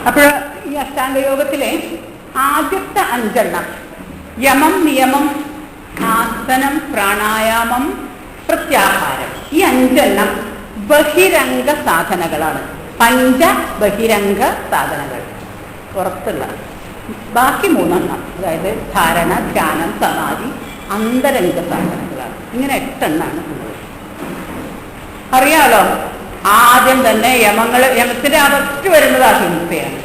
അപ്പോൾ ഈ അഷ്ടാംഗയോഗത്തിലെ ആദ്യത്തെ 5 യമം, നിയമം, ആസനം, പ്രാണായാമം, പ്രത്യാഹാരം, ഈ 5 ബഹിരംഗ സാധനകളാണ്. ബഹിരംഗ സാധനങ്ങൾ പുറത്തുള്ള. ബാക്കി 3 അതായത് ധാരണ, ധ്യാനം, സമാധി, അന്തരംഗ സാധനങ്ങളാണ്. ഇങ്ങനെ 8 ഉള്ളത്. അറിയാലോ, ആദ്യം തന്നെ യമത്തിന്റെ അകത്ത് വരുന്നത് അഹിംസയാണ്.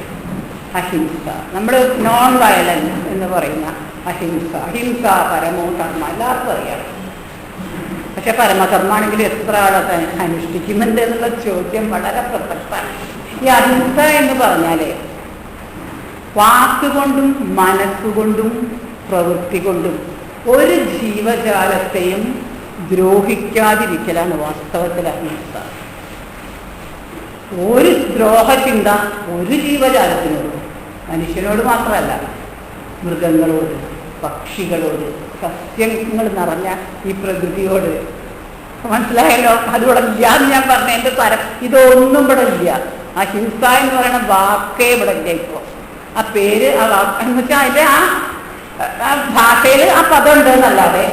അഹിംസ, നമ്മൾ നോൺ വയലൻസ് എന്ന് പറയുന്ന അഹിംസ. അഹിംസ പരമോ ധർമ്മ എല്ലാവർക്കും അറിയാം. പക്ഷെ പരമധർമ്മാണെങ്കിൽ എത്ര ആളൊക്കെ അനുഷ്ഠിക്കുന്നുണ്ട് എന്നുള്ള ചോദ്യം വളരെ പ്രസക്തമാണ്. ഈ അഹിംസ എന്ന് പറഞ്ഞാല് വാക്കുകൊണ്ടും മനസ്സുകൊണ്ടും പ്രവൃത്തി കൊണ്ടും ഒരു ജീവജാലത്തെയും ദ്രോഹിക്കാതിരിക്കലാണ് വാസ്തവത്തിൽ അഹിംസ. ഒരു ദ്രോഹചിന്ത ഒരു ജീവജാലത്തിനോട്, മനുഷ്യനോട് മാത്രമല്ല, മൃഗങ്ങളോട്, പക്ഷികളോട്, സസ്യങ്ങൾ നിറഞ്ഞ ഈ പ്രകൃതിയോട്. മനസ്സിലായല്ലോ? അതിവിടെ ഇല്ല എന്ന് ഞാൻ പറഞ്ഞ എൻ്റെ ഇതൊന്നും ഇവിടെ ഇല്ല. അഹിംസ എന്ന് പറയുന്ന വാക്കേ ഇവിടെ ഇല്ല. ഇപ്പോൾ ആ പേര്, ആ വാക്ക് എന്ന് വെച്ചാൽ അതിൻ്റെ ആ ഭാഷയിൽ ആ പദം ഉണ്ട് എന്നല്ലാതെ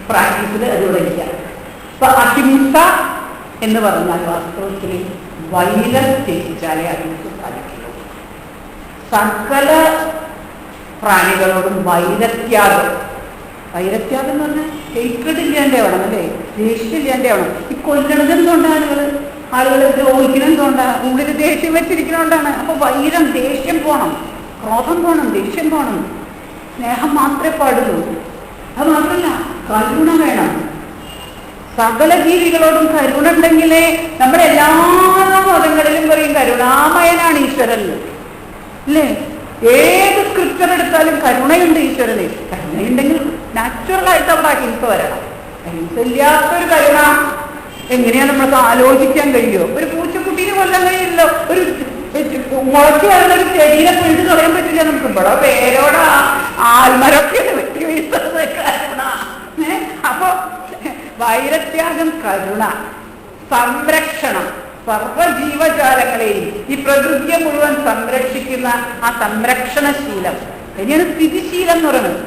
പ്രാക്ടീസിൽ അതിവിടെ ഇല്ല. അപ്പൊ അഹിംസ എന്ന് പറഞ്ഞാൽ വാസ്തവത്തിൽ വൈരം ത്യജിച്ചാലേ അഹിംസ സാധിക്കുള്ളൂ. സകല പ്രാണികളോടും വൈരത്യാഗം എന്ന് പറഞ്ഞാൽ ഹേറ്റ്രഡ് ഇല്ലാൻ്റെ ആവണം, അല്ലേ? ദേഷ്യം ഇല്ലാൻ്റെ ആവണം. ഈ കൊല്ലണത് എന്തുകൊണ്ടാണ്? ആളുകൾ ദ്രോഹിക്കുന്നത് എന്തുകൊണ്ടാണ്? ഉള്ളിൽ ദേഷ്യം വെച്ചിരിക്കുന്നതുകൊണ്ടാണ്. അപ്പൊ വൈരം, ദേഷ്യം പോണം, ക്രോധം പോണം, ദേഷ്യം പോണം. സ്നേഹം മാത്രമേ പാടുള്ളൂ. അത് മാത്രമല്ല, കരുണ വേണം. സകല ജീവികളോടും കരുണ ഉണ്ടെങ്കിലേ, നമ്മുടെ എല്ലാ മതങ്ങളിലും പറയും കരുണാമയനാണ് ഈശ്വരൻ, അല്ലേ? ഏത് സ്ക്രിപ്ചർ എടുത്താലും കരുണയുണ്ട് ഈശ്വരന്. കരുണയുണ്ടെങ്കിൽ നാച്ചുറലായിട്ട് അവിടെ അഹിംസ വരണം. അഹിംസ ഇല്ലാത്തൊരു കരുണ എങ്ങനെയാ നമ്മൾക്ക് ആലോചിക്കാൻ കഴിയുമോ? ഒരു പൂച്ചക്കുട്ടീനെ കൊല്ലാൻ കഴിയില്ലല്ലോ. ഒരു മുളച്ചു വരുന്ന ഒരു ചെടീനെ പിടിച്ച് കളയാൻ പറ്റില്ല നമുക്ക്. ഇവിടെ പേരോടെ ആൽമരൊക്കെ വെട്ടി വീഴ്ത്തുന്നത് കരുണ. അപ്പൊ വൈരത്യാഗം, കരുണ, സംരക്ഷണം, സർവജീവജാലങ്ങളെയും ഈ പ്രകൃതിയെ മുഴുവൻ സംരക്ഷിക്കുന്ന ആ സംരക്ഷണശീലം തന്നെയാണ് സ്ഥിതിശീലം എന്ന് പറയുന്നത്.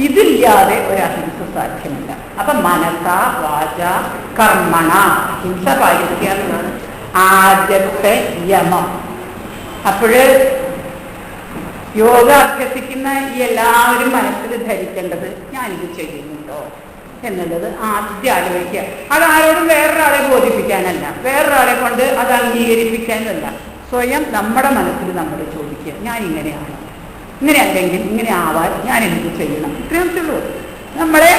ഇതില്ലാതെ ഒരു അഹിംസ സാധ്യമല്ല. അപ്പൊ മനസ വാച കർമ്മണ അഹിംസ പാലിക്കുക എന്നുള്ളതാണ് ആദ്യത്തെ യമം. അപ്പോഴ് യോഗ അഭ്യസിക്കുന്ന ഈ എല്ലാവരും മനസ്സിൽ ധരിക്കേണ്ടത് ഞാനിത് ചെയ്യുന്നുണ്ടോ എന്നുള്ളത് ആദ്യം ആലോചിക്കുക. അതാരോടും വേറൊരാളെ ബോധിപ്പിക്കാനല്ല, വേറൊരാളെ കൊണ്ട് അത് അംഗീകരിപ്പിക്കാനല്ല. സ്വയം നമ്മുടെ മനസ്സിൽ നമ്മൾ ചോദിക്കുക, ഞാൻ ഇങ്ങനെയാണ്, ഇങ്ങനെ അല്ലെങ്കിൽ ഇങ്ങനെ ആവാൻ ഞാൻ എന്ത് ചെയ്യണം? ഇത്രയും ഉള്ളൂ. നമ്മളെ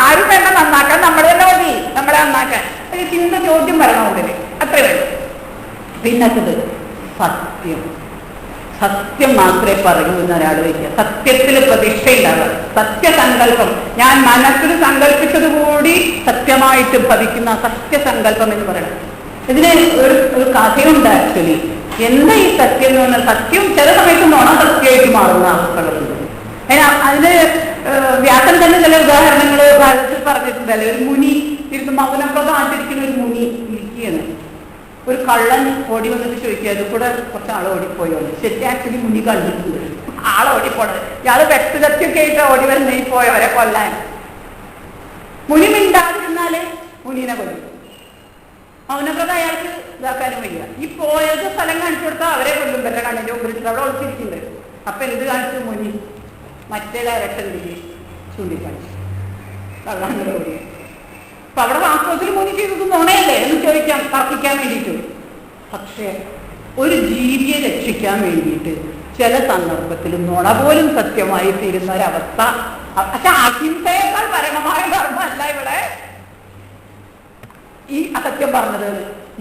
ആരും വേണ്ട നന്നാക്കാൻ, നമ്മളെ തന്നെ മതി നമ്മളെ നന്നാക്കാൻ. ഒരു ചിന്ത ചോദ്യം വരണം ഉള്ളില്, അത്രേ വേണം. പിന്നത്തത് സത്യം. സത്യം മാത്രമേ പറയൂ എന്ന് ഒരാൾ വയ്ക്കുക. സത്യത്തിൽ പ്രതിഷ്ഠയുണ്ടാവുക, സത്യസങ്കല്പം. ഞാൻ മനസ്സിൽ സങ്കല്പിച്ചത് കൂടി സത്യമായിട്ട് ഭവിക്കുന്ന സത്യസങ്കല്പം എന്ന് പറയണം. ഇതിന് ഒരു കഥയുണ്ട് ആക്ച്വലി. എന്താ ഈ സത്യം എന്ന് പറഞ്ഞാൽ, സത്യം ചില സമയത്ത് നുണ സത്യമായിട്ട് മാറുന്ന അവസ്ഥകളുണ്ട്. അതിന് വ്യാസൻ തന്നെ ചില ഉദാഹരണങ്ങൾ ഭാരതത്തിൽ പറഞ്ഞിട്ടുണ്ടല്ലോ. ഒരു മുനി ഇരുന്ന് മൗനപ്രദം ആചരിക്കുന്ന ഒരു മുനി ഇരിക്കുകയാണ്. ഒരു കള്ളൻ ഓടി വന്നിട്ട് ചോദിക്കുക, അത് കൂടെ കുറച്ച് ആൾ ഓടിപ്പോയോ? ശരി, ആക്ച്വലി മുനി കണ്ടിട്ടുണ്ട് ആൾ ഓടിപ്പോണത്. ഇയാള് വ്യക്തിഗത്യൊക്കെ ആയിട്ട് ഓടി വരുന്ന പോയവരെ കൊല്ലാൻ. മുനി മിണ്ടാതിരുന്നാല് മുനീനെ കൊല്ലും. മൗനപ്രദം അയാൾക്ക് ഇതാക്കാനും വയ്യ. ഈ പോയത് സ്ഥലം കാണിച്ചു കൊടുത്താൽ അവരെ കൊല്ലും. വല്ല കണ്ണിന്റെ മുമ്പിൽ അവിടെ ഒളിച്ചിരിക്കുന്നുണ്ട്. അപ്പൊ എന്ത് കാണിച്ചു മുനി? മറ്റേ ഡയറക്ടറിലേക്ക് ചൂണ്ടിക്കാണിച്ചു, കള്ളാണ്ട് ഓടി. അപ്പൊ അവിടെ വാസ്തവത്തിൽ മുനി ചെയ്തത് നുണയല്ലേ എന്ന് ചോദിക്കാൻ, തർക്കിക്കാൻ വേണ്ടിയിട്ട്. പക്ഷെ ഒരു ജീവിയെ രക്ഷിക്കാൻ വേണ്ടിയിട്ട് ചില സന്ദർഭത്തിൽ നുണ പോലും സത്യമായി തീരുന്ന ഒരവസ്ഥ. പക്ഷെ അഹിംസയേക്കാൾ പരമമായ ധർമ്മമല്ല ഇവിടെ ഈ അസത്യം പറഞ്ഞത്.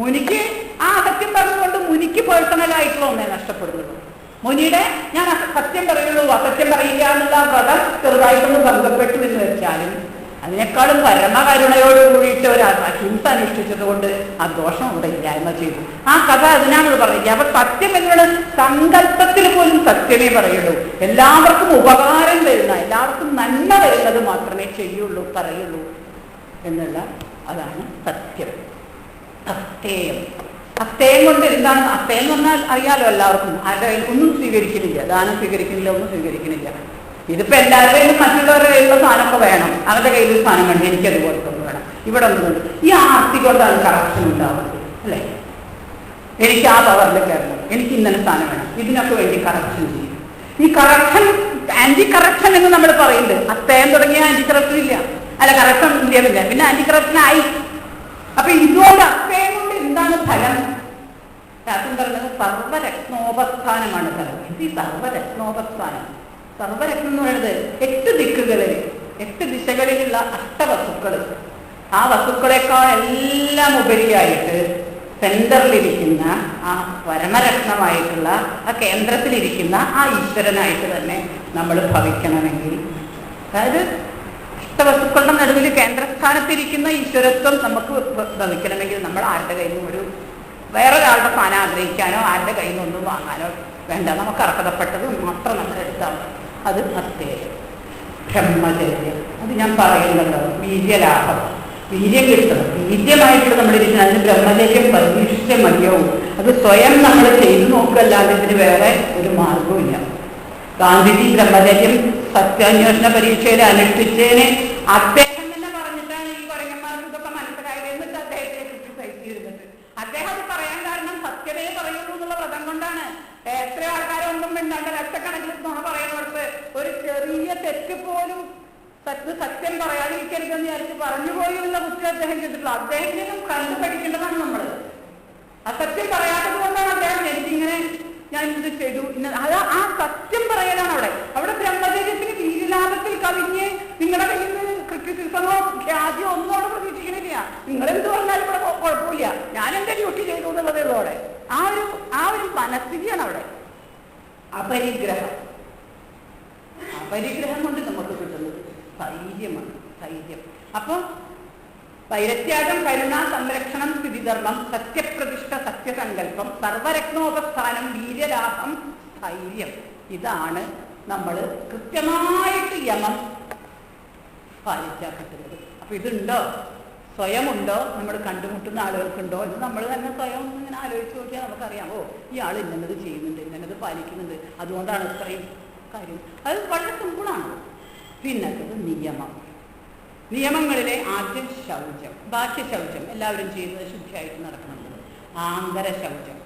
മുനിക്ക് ആ അസത്യം പറഞ്ഞുകൊണ്ട് മുനിക്ക് പേഴ്സണലായിട്ടുള്ള ഒന്നേ നഷ്ടപ്പെടുന്നുള്ളൂ. മുനിയുടെ ഞാൻ സത്യം പറയുള്ളൂ, അസത്യം പറയില്ല എന്നുള്ള വ്രതം ചെറുതായിട്ടൊന്ന് ബന്ധപ്പെട്ടു എന്ന് വെച്ചാലും അതിനേക്കാളും പരമകരുണയോട് കൂടിയിട്ട് ഒരു അഹിംസ അനുഷ്ഠിച്ചത് കൊണ്ട് ആ ദോഷം ഇവിടെ ഇല്ലായ്മ ചെയ്തു. ആ കഥ അതിനാണ് പറയുക. അപ്പൊ സത്യം എന്നുള്ള സങ്കല്പത്തിൽ പോലും സത്യമേ പറയുള്ളൂ. എല്ലാവർക്കും ഉപകാരം വരുന്ന, എല്ലാവർക്കും നന്മ വരുന്നത് മാത്രമേ ചെയ്യുള്ളൂ, പറയുള്ളൂ എന്നുള്ള അതാണ് സത്യം. സത്യം അത്തേം കൊണ്ട് എന്താണ് അത്തേം എന്ന് പറഞ്ഞാൽ അറിയാലോ എല്ലാവർക്കും. ആരുടെ കയ്യിൽ ഒന്നും സ്വീകരിക്കുന്നില്ല, ദാനം സ്വീകരിക്കുന്നില്ല, ഒന്നും സ്വീകരിക്കുന്നില്ല. ഇതിപ്പോ എല്ലാവരുടെ കയ്യിലും മറ്റുള്ളവരുടെ കയ്യിലുള്ള സാധനമൊക്കെ വേണം. അവരുടെ കയ്യിൽ സാധനം വേണ്ട, എനിക്കതുപോലത്തെ ഒന്ന് വേണം, ഇവിടെ ഒന്നുണ്ട്. ഈ ആർത്തി കൊണ്ടാണ് കറപ്ഷൻ ഉണ്ടാവുന്നത് അല്ലേ? എനിക്ക് ആ പവറിൽ കയറണം, എനിക്ക് ഇന്നലെ സാധനം വേണം, ഇതിനൊക്കെ വേണ്ടി കറപ്ഷൻ ചെയ്യും. ഈ കറപ്ഷൻ, ആന്റി കറപ്ഷൻ എന്ന് നമ്മൾ പറയുന്നുണ്ട്. അത്തേം തുടങ്ങിയ ആന്റി കറപ്ഷൻ ഇല്ല, അല്ല കറപ്ഷൻ ഇല്ല, പിന്നെ ആന്റി കറപ്ഷൻ ആയി. അപ്പൊ ഇതുകൊണ്ട് അത്തേം കൊണ്ട് എന്താണ് ഫലം? ശാസ്ത്രം പറയുന്നത് സർവരത്നോപസ്ഥാനമാണ് ഫലം. ഇത് ഈ സർവരത്നോപസ്ഥാനം, സർവരത്നം എന്ന് പറയുന്നത് 8 ദിക്കുകളിൽ 8 ദിശകളിലുള്ള അഷ്ടവസ്തുക്കൾ. ആ വസ്തുക്കളെക്കാൾ എല്ലാം ഉപരിയായിട്ട് സെന്ററിലിരിക്കുന്ന ആ പരമരത്നമായിട്ടുള്ള ആ കേന്ദ്രത്തിലിരിക്കുന്ന ആ ഈശ്വരനായിട്ട് തന്നെ നമ്മൾ ഭവിക്കണമെങ്കിൽ, അതായത് അഷ്ടവസ്തുക്കളുടെ നടുവിൽ കേന്ദ്രസ്ഥാനത്തിരിക്കുന്ന ഈശ്വരത്വം നമുക്ക് ഭവിക്കണമെങ്കിൽ നമ്മൾ ആരുടെ കയ്യിൽ നിന്നും വേറൊരാളുടെ സ്ഥാനം ആഗ്രഹിക്കാനോ ആരുടെ കയ്യിൽ നിന്നൊന്നും വാങ്ങാനോ വേണ്ട. നമുക്ക് അർഹതപ്പെട്ടത് മാത്രം നമ്മൾ എടുത്താൽ അത് അത്തേയം. ബ്രഹ്മചര്യം, അത് ഞാൻ പറയുന്നുണ്ടല്ലോ, വീര്യലാഭം, വീര്യം കിട്ടണം. വീര്യമായിട്ട് നമ്മളിരിക്കണം. അതിന് ബ്രഹ്മചര്യം പരീക്ഷിച്ച മതിയാവും. അത് സ്വയം നമ്മൾ ചെയ്തു നോക്കല്ലാതെ ഇതിന് വേറെ ഒരു മാർഗവുമില്ല. ഗാന്ധിജി ബ്രഹ്മചര്യം സത്യാന്വേഷണ പരീക്ഷയിൽ അനുഷ്ഠിച്ചതിന് അദ്ദേഹം തന്നെ പറഞ്ഞിട്ടാണ് ഈ കൊരങ്ങന്മാർക്ക് ഇതൊക്കെ മനസ്സിലായത്. എന്നിട്ട് അദ്ദേഹത്തെ ക്രിട്ടിസൈസ് ചെയ്തിട്ട് അദ്ദേഹം അത് പറയാൻ കാരണം സത്യമേ പറയുള്ളൂ എന്നുള്ള വ്രതം കൊണ്ടാണ്. എത്ര ആൾക്കാരൊന്നും മിണ്ടാണ്ട് ലക്ഷക്കണക്കിൽ നുണ പറയുന്നവർക്ക് ഒരു ചെറിയ തെറ്റ് പോലും സത്യം പറയാതിരിക്കരുതെന്ന് വിചാരിച്ച് പറഞ്ഞുപോയി എന്നുള്ള കുറ്റം അദ്ദേഹം ചെയ്തിട്ടുള്ളൂ. അദ്ദേഹത്തിനും കണ്ടു പഠിക്കേണ്ടതാണ് നമ്മൾ. അസത്യം പറയാത്തത് കൊണ്ടാണ് അദ്ദേഹം എനിക്കിങ്ങനെ ഞാൻ ഇത് ചെയ്തു. അത് ആ സത്യം പറയലാണ് അവിടെ ബ്രഹ്മചര്യത്തിന് വീരലാഭത്തിൽ കവിഞ്ഞ് നിങ്ങളുടെ കയ്യിൽ നിന്ന് ക്രിറ്റിസിസമോ ഖ്യാതിയോ ഒന്നും അവിടെ പ്രതീക്ഷിക്കണില്ല. നിങ്ങളെന്ത് പറഞ്ഞാലും ഇവിടെ കുഴപ്പമില്ല, ഞാൻ എന്റെ ഡ്യൂട്ടി ചെയ്തു എന്നുള്ളതേ ഉള്ളൂ അവിടെ. ആ ഒരു മനസ്ഥിതിയാണ് അവിടെ. അപരിഗ്രഹം കൊണ്ട് നമുക്ക് കിട്ടുന്നത് ധൈര്യമാണ്, ധൈര്യം. അപ്പൊ വൈരത്യാഗം, കരുണ, സംരക്ഷണം, സ്ഥിതിധർമ്മം, സത്യപ്രതിഷ്ഠ, സത്യസങ്കല്പം, സർവരത്നോപസ്ഥാനം, വീര്യലാഭം, ധൈര്യം. ഇതാണ് നമ്മൾ കൃത്യമായിട്ട് യമം പാലിച്ചാൽ കിട്ടുന്നത്. അപ്പൊ ഇതുണ്ടോ, സ്വയമുണ്ടോ, നമ്മൾ കണ്ടുമുട്ടുന്ന ആളുകൾക്കുണ്ടോ എന്ന് നമ്മൾ തന്നെ സ്വയം ഇങ്ങനെ ആലോചിച്ച് നോക്കിയാൽ നമുക്കറിയാം. ഓ, ഈ ആൾ ഇന്നത് ചെയ്യുന്നുണ്ട്, ഇന്നത് പാലിക്കുന്നുണ്ട്, അതുകൊണ്ടാണ് ഇത്രയും കാര്യം. അത് വളരെ സിമ്പിളാണ്. പിന്നെ നിയമം. നിയമങ്ങളിലെ ആദ്യം ശൗചം, ബാഹ്യ ശൗചം എല്ലാവരും ചെയ്യുന്നത് ശുദ്ധിയായിട്ട് നടക്കണമെന്നത്. ആന്തര ശൗചം.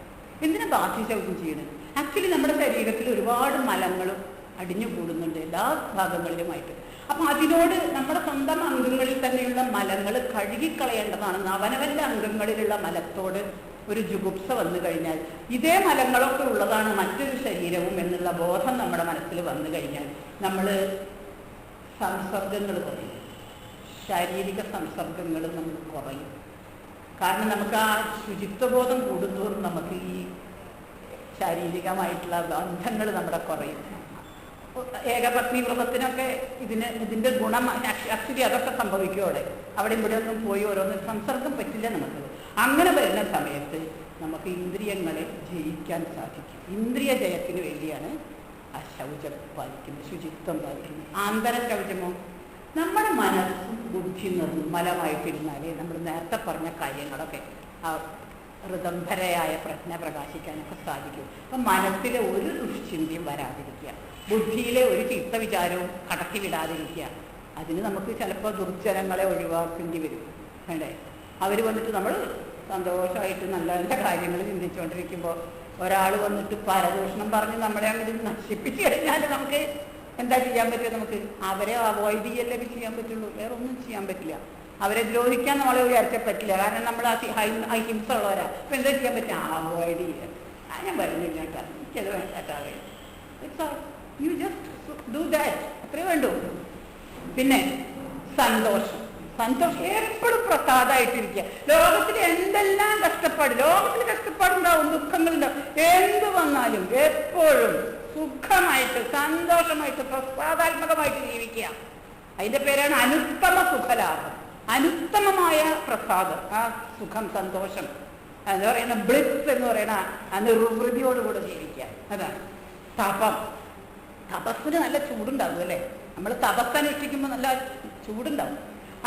എന്തിനാ ബാഹ്യ ശൗചം ചെയ്യുന്നത്? ആക്ച്വലി നമ്മുടെ ശരീരത്തിൽ ഒരുപാട് മലങ്ങളും അടിഞ്ഞു കൂടുന്നുണ്ട് എല്ലാ ഭാഗങ്ങളിലുമായിട്ട്. അപ്പൊ അതിനോട് നമ്മുടെ സ്വന്തം അംഗങ്ങളിൽ തന്നെയുള്ള മലങ്ങൾ കഴുകിക്കളയേണ്ടതാണ്. അവനവന്റെ അംഗങ്ങളിലുള്ള മലത്തോട് ഒരു ജുഗുപ്സ വന്നു കഴിഞ്ഞാൽ, ഇതേ മലങ്ങളൊക്കെ ഉള്ളതാണ് മറ്റൊരു ശരീരവും എന്നുള്ള ബോധം നമ്മുടെ മനസ്സിൽ വന്നു കഴിഞ്ഞാൽ നമ്മൾ സംസർഗങ്ങൾ കുറയും, ശാരീരിക സംസർഗങ്ങൾ നമുക്ക് കുറയും. കാരണം നമുക്ക് ആ ശുചിത്വബോധം കൂടുന്തോറും നമുക്ക് ഈ ശാരീരികമായിട്ടുള്ള ബന്ധങ്ങൾ നമ്മുടെ കുറയും. ഏകപത്നി വ്രതത്തിനൊക്കെ ഇതിന്റെ ഗുണം ആക്ച്വലി അതൊക്കെ സംഭവിക്കും. അവിടെ ഇവിടെ ഒന്നും പോയി ഓരോന്നും സംസർഗം പറ്റില്ല നമുക്ക്. അങ്ങനെ വരുന്ന സമയത്ത് നമുക്ക് ഇന്ദ്രിയങ്ങളെ ജയിക്കാൻ സാധിക്കും. ഇന്ദ്രിയ ജയത്തിന് വേണ്ടിയാണ് ആ ശൗചം പാലിക്കുന്നത്, ശുചിത്വം പാലിക്കുന്നത്. ആന്തര ശൗചമോ, നമ്മുടെ മനസ്സും ബുദ്ധി നിർമ്മലമായിട്ടിരുന്നാലേ നമ്മൾ നേരത്തെ പറഞ്ഞ കാര്യങ്ങളൊക്കെ ആ ഋതംഭരയായ പ്രജ്ഞ പ്രകാശിക്കാനൊക്കെ സാധിക്കും. അപ്പം മനസ്സിലെ ഒരു ദുശ്ചിന്തയും വരാതിരിക്കുക, ബുദ്ധിയിലെ ഒരു ചിത്തവിചാരവും കടത്തി വിടാതിരിക്കുക. അതിന് നമുക്ക് ചിലപ്പോൾ ദുർജനങ്ങളെ ഒഴിവാക്കേണ്ടി വരും, വേണ്ടേ? അവർ വന്നിട്ട് നമ്മൾ സന്തോഷമായിട്ട് നല്ല നല്ല കാര്യങ്ങൾ ചിന്തിച്ചുകൊണ്ടിരിക്കുമ്പോൾ ഒരാൾ വന്നിട്ട് പരദൂഷണം പറഞ്ഞ് നമ്മളെ അങ്ങനെ നശിപ്പിച്ചു കഴിഞ്ഞാൽ നമുക്ക് എന്താ ചെയ്യാൻ പറ്റുക? നമുക്ക് അവരെ അവോയ്ഡ് ചെയ്യല്ലേ ചെയ്യാൻ പറ്റുള്ളൂ, വേറെ ഒന്നും ചെയ്യാൻ പറ്റില്ല. അവരെ ദ്രോഹിക്കാൻ നമ്മളെ വിചാരിച്ചാൽ പറ്റില്ല, കാരണം നമ്മൾ അഹിംസ ഉള്ളവരാ. അപ്പൊ എന്താ ചെയ്യാൻ പറ്റുക? അവോയ്ഡ് ചെയ്യുക. ഞാൻ വരുന്നില്ല കേട്ടോ, എനിക്കത് വേണ്ടാട്ടാവേ, യു ജസ്റ്റ് ഡു ദാറ്റ്, അത്രേ വേണ്ടൂ. പിന്നെ സന്തോഷം. സന്തോഷം എപ്പോഴും പ്രസാദമായിട്ടിരിക്കുക. ലോകത്തിൽ എന്തെല്ലാം കഷ്ടപ്പാട്, ലോകത്തിൽ കഷ്ടപ്പാടുണ്ടാവും, ദുഃഖങ്ങളുണ്ടാവും, എന്ത് വന്നാലും എപ്പോഴും സുഖമായിട്ട് സന്തോഷമായിട്ട് പ്രസാദാത്മകമായിട്ട് ജീവിക്കുക. അതിന്റെ പേരാണ് അനുത്തമ സുഖലാഭം. അനുത്തമമായ പ്രസാദം, ആ സുഖം, സന്തോഷം എന്ന് പറയുന്ന ബ്ലിസ് എന്ന് പറയുന്ന ആ നിർവൃതിയോടുകൂടെ ജീവിക്കുക. അതാണ് തപം. തപസ്സിന് നല്ല ചൂടുണ്ടാവും അല്ലേ? നമ്മൾ തപസ്സനുഷ്ഠിക്കുമ്പോൾ നല്ല ചൂടുണ്ടാവും.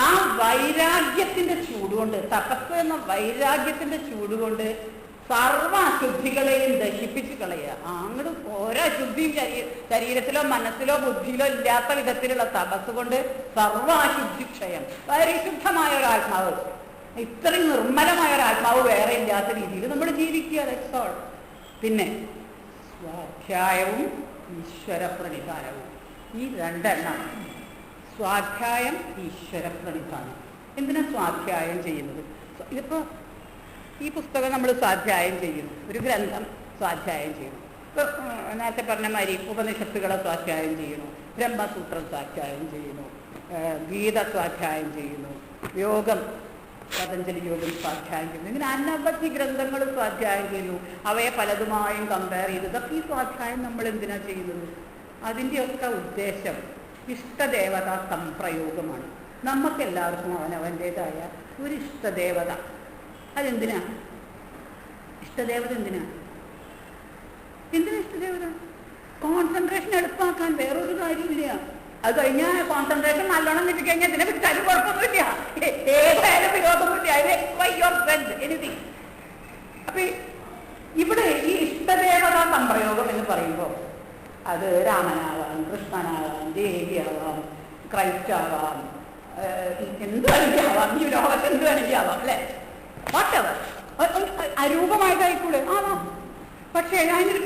ആ വൈരാഗ്യത്തിന്റെ ചൂടുകൊണ്ട്, തപസ് എന്ന വൈരാഗ്യത്തിന്റെ ചൂടുകൊണ്ട് സർവ അശുദ്ധികളെയും ദഹിപ്പിച്ച് കളയുക. അങ്ങോട്ട് ഓരോ അശുദ്ധിയും ശരീരത്തിലോ മനസ്സിലോ ബുദ്ധിയിലോ ഇല്ലാത്ത വിധത്തിലുള്ള തപസ് കൊണ്ട് സർവ അശുദ്ധി ക്ഷയം. പരിശുദ്ധമായ ഒരാത്മാവ്, ഇത്രയും നിർമ്മലമായ ഒരാത്മാവ് വേറെ ഇല്ലാത്ത രീതിയിൽ നമ്മൾ ജീവിക്കുക. That's all. പിന്നെ സ്വാധ്യായവും ഈശ്വര പ്രണിധാനവും, ഈ രണ്ടെണ്ണം. സ്വാധ്യായം, ഈശ്വര പ്രണിധാനം. എന്തിനാ സ്വാധ്യായം ചെയ്യുന്നത്? ഇതിപ്പോ ഈ പുസ്തകം നമ്മൾ സ്വാധ്യായം ചെയ്യുന്നു, ഒരു ഗ്രന്ഥം സ്വാധ്യായം ചെയ്യുന്നു. ഇപ്പൊ നേരത്തെ പറഞ്ഞ മാതിരി ഉപനിഷത്തുകളെ സ്വാധ്യായം ചെയ്യുന്നു, ബ്രഹ്മസൂത്രം സ്വാധ്യായം ചെയ്യുന്നു, ഗീത സ്വാധ്യായം ചെയ്യുന്നു, യോഗം പതഞ്ജലി യോഗം സ്വാധ്യായം ചെയ്യുന്നു. ഇങ്ങനെ അനവധി ഗ്രന്ഥങ്ങൾ സ്വാധ്യായം ചെയ്യുന്നു. അവയെ പലതുമായും കമ്പയർ ചെയ്ത് ഇതൊക്കെ ഈ സ്വാധ്യായം നമ്മൾ എന്തിനാ ചെയ്യുന്നത്? അതിൻ്റെയൊക്കെ ഉദ്ദേശം ഇഷ്ടദേവതാ സംപ്രയോഗമാണ്. നമുക്കെല്ലാവർക്കും അവനവൻ്റേതായ ഒരു ഇഷ്ടദേവത. അതെന്തിനാ ഇഷ്ടദേവത? എന്തിനാ ഇഷ്ടദേവത? കോൺസെൻട്രേഷൻ എളുപ്പമാക്കാൻ, വേറൊരു കാര്യമില്ല. അത് കഴിഞ്ഞാൽ കോൺസെൻട്രേഷൻ നല്ലോണം കിട്ടിക്കഴിഞ്ഞാൽ ഇതിനെ വിട്ടാലും കുഴപ്പമൊന്നുമില്ല, ഏതായാലും വിരോധമൊന്നുമില്ല. എനിത്തിങ്. അപ്പൊ ഇവിടെ ഈ ഇഷ്ടദേവതാ സംപ്രയോഗം എന്ന് പറയുമ്പോൾ അത് രാമനാവാം, കൃഷ്ണനാവാം, ദേവിയാവാം, ക്രൈസ്റ്റ് ആവാം, എന്ത് വേണമെങ്കിലാവാം, ഈ ലോകത്ത് എന്ത് വേണമെങ്കിലാവാം, അല്ലെ? വാട്ടവർ. അരൂപമായിട്ടായിക്കൂടെ? ആവാം. പക്ഷേ അതിനൊരു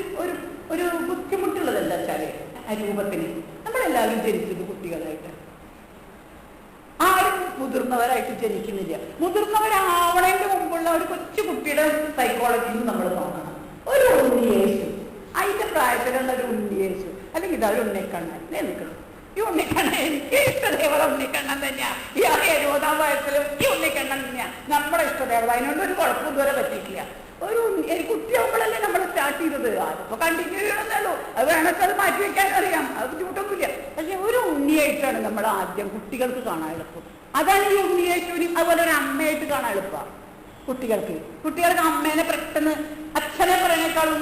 ഒരു ബുദ്ധിമുട്ടുള്ളത് എന്താ വെച്ചാല്, അരൂപത്തിന് നമ്മളെല്ലാവരും ജനിച്ചത് കുട്ടികളായിട്ട്, ആരും മുതിർന്നവരായിട്ട് ജനിക്കുന്നില്ല. മുതിർന്നവരാവണതിന്റെ മുമ്പുള്ള ഒരു കൊച്ചു കുട്ടിയുടെ സൈക്കോളജിയിൽ നമ്മൾ നോക്കണം. ഒരു ഉണ്ണിയേശു, അതിന്റെ പ്രായത്തിലുള്ള ഒരു ഉണ്ണിയേശു, അല്ലെങ്കിൽ ഇതൊരു ഉണ്ണിക്കണ്ണൻ നിൽക്കണം. ഈ ഉണ്ണിക്കണ്ണൻ എനിക്ക് ഇഷ്ടദേവത ഉണ്ണിക്കണ്ണൻ തന്നെയാ. ഈ 70 വയസ്സിലും ഈ ഉണ്ണിക്കണ്ണൻ തന്നെയാ നമ്മുടെ ഇഷ്ടദേവത. അതിനോട് ഒരു കുഴപ്പം ഇതുവരെ പറ്റിയിട്ടില്ല. ഒരു കുട്ടിയാകുമ്പോഴല്ലേ നമ്മൾ സ്റ്റാർട്ട് ചെയ്തത്. അതിപ്പോ കണ്ടിന്യൂ ചെയ്യണമെന്നുള്ളൂ. അത് വേണമെങ്കിൽ അത് മാറ്റി വെക്കാൻ അറിയാം, അത് ബുദ്ധിമുട്ടൊന്നുമില്ല. പക്ഷെ ഒരു ഉണ്ണിയായിട്ടാണ് നമ്മൾ ആദ്യം കുട്ടികൾക്ക് കാണാൻ എളുപ്പം. അതാണ് ഈ ഉണ്ണിയേശുവിന്. അതുപോലെ ഒരു അമ്മയായിട്ട് കാണാൻ എളുപ്പമാണ് കുട്ടികൾക്ക് അമ്മേനെ പെട്ടെന്ന്, അച്ഛനെ പറയുന്നേക്കാളും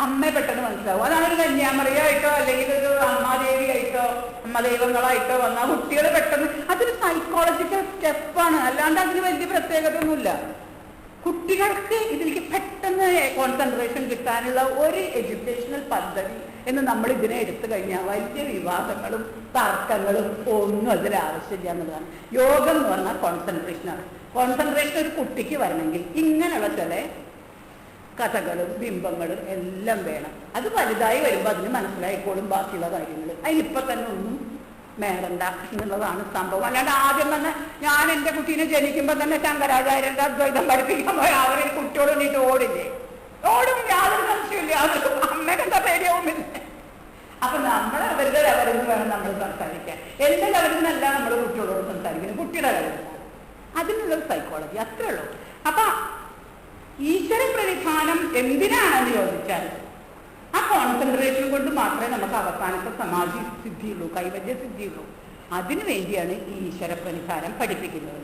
അമ്മയെ പെട്ടെന്ന് മനസ്സിലാവും. അതാണ് ഒരു കന്യാമറിയായിട്ടോ അല്ലെങ്കിൽ ഒരു അമ്മാദേവിയായിട്ടോ അമ്മദൈവങ്ങളായിട്ടോ വന്നാൽ കുട്ടികൾ പെട്ടെന്ന്, അതൊരു സൈക്കോളജിക്കൽ സ്റ്റെപ്പാണ്. അല്ലാണ്ട് അതിന് വലിയ പ്രത്യേകത ഒന്നുമില്ല. കുട്ടികൾക്ക് ഇതിലേക്ക് പെട്ടെന്ന് കോൺസെൻട്രേഷൻ കിട്ടാനുള്ള ഒരു എഡ്യൂക്കേഷണൽ പദ്ധതി എന്ന് നമ്മൾ ഇതിനെ എടുത്തു കഴിഞ്ഞാൽ വലിയ വിവാദങ്ങളും തർക്കങ്ങളും ഒന്നും അതിലാവശ്യമില്ല എന്നുള്ളതാണ്. യോഗം എന്ന് പറഞ്ഞാൽ കോൺസെൻട്രേഷനാണ്. കോൺസെൻട്രേഷൻ ഒരു കുട്ടിക്ക് വരണമെങ്കിൽ ഇങ്ങനെയുള്ള ചില കഥകളും ബിംബങ്ങളും എല്ലാം വേണം. അത് വലുതായി വരുമ്പോൾ അതിന് മനസ്സിലായിക്കോളും ബാക്കിയുള്ള കാര്യങ്ങൾ. അതിനിപ്പോൾ തന്നെ ഒന്നും മേടണ്ട എന്നുള്ളതാണ് സംഭവം. അല്ലാണ്ട് ആദ്യം തന്നെ ഞാൻ എൻ്റെ കുട്ടീനെ ജനിക്കുമ്പോൾ തന്നെ ശങ്കരാചാര്യന്റെ അദ്വൈതം പഠിപ്പിക്കാൻ പോയ അവരെ കുട്ടിയോട് നീട്ട് ഓടില്ലേ? ഓടും, യാതൊരു സംശയമില്ല. അത് അമ്മക്കെന്താ പേടിയാവുമില്ല. അപ്പൊ നമ്മൾ അവരുടെ ലെവലിൽ നിന്ന് വേണം നമ്മൾ സംസാരിക്കാൻ. എന്റെ ലെവലിൽ നിന്നല്ല നമ്മൾ കുട്ടികളോട് സംസാരിക്കുന്നത്, കുട്ടിയുടെ ലെവലിൽ നിന്നാണ്. അതിനുള്ളൊരു സൈക്കോളജി, അത്രേ ഉള്ളൂ. അപ്പൊ ഈശ്വര പ്രണിധാനം എന്തിനാണെന്ന് ചോദിച്ചാൽ ആ കോൺസെൻട്രേഷൻ കൊണ്ട് മാത്രമേ നമുക്ക് അവസാനത്തെ സമാധി സിദ്ധിയുള്ളൂ, കൈവല്യ സിദ്ധിയുള്ളൂ. അതിനു വേണ്ടിയാണ് ഈ ഈശ്വര പ്രണിധാനം പഠിപ്പിക്കുന്നത്.